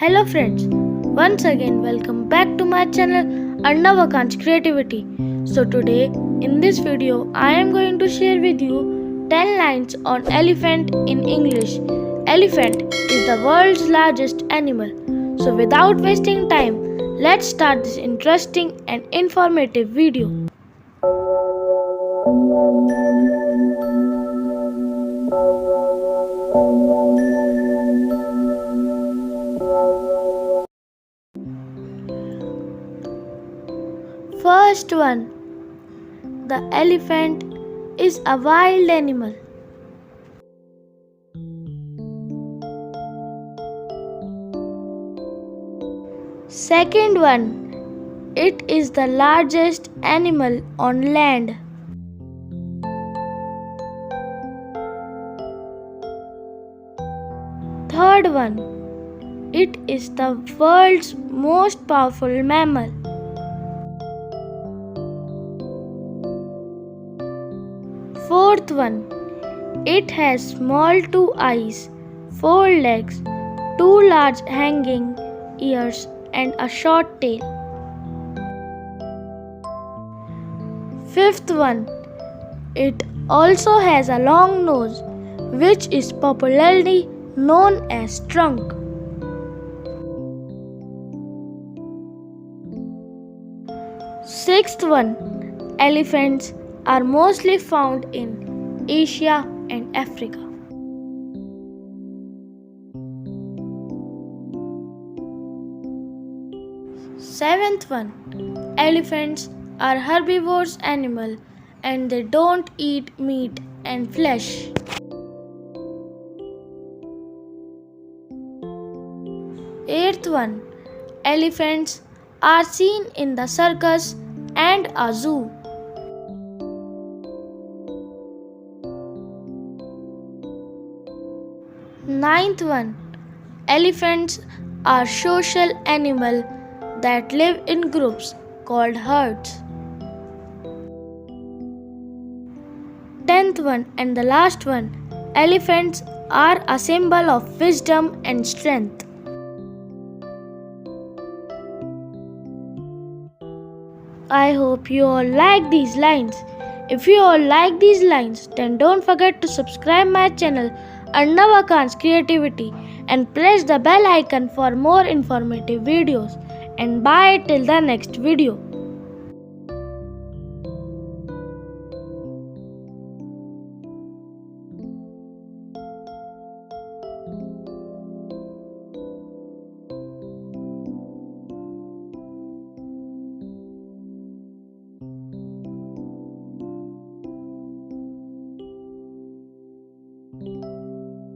Hello friends, once again welcome back to my channel Arnav Creativity. So today in this video I am going to share with you 10 lines on elephant in English. Elephant is the world's largest animal. So without wasting time, let's start this interesting and informative video. First one. The elephant is a wild animal. Second one. It is the largest animal on land. Third one. It is the world's most powerful mammal. Fourth one. It has small 2 eyes, 4 legs, 2 large hanging ears and a short tail. Fifth one. It also has a long nose, which is popularly known as trunk. Sixth one. Elephants are mostly found in Asia and Africa. Seventh one. Elephants are herbivorous animal and they don't eat meat and flesh. Eighth one. Elephants are seen in the circus and a zoo. Ninth one. Elephants are social animal that live in groups called herds. 10th one and the last one. Elephants are a symbol of wisdom and strength. I hope you all like these lines. If you all like these lines, then don't forget to subscribe my channel Arnav Creativity and press the bell icon for more informative videos. And bye till the next video.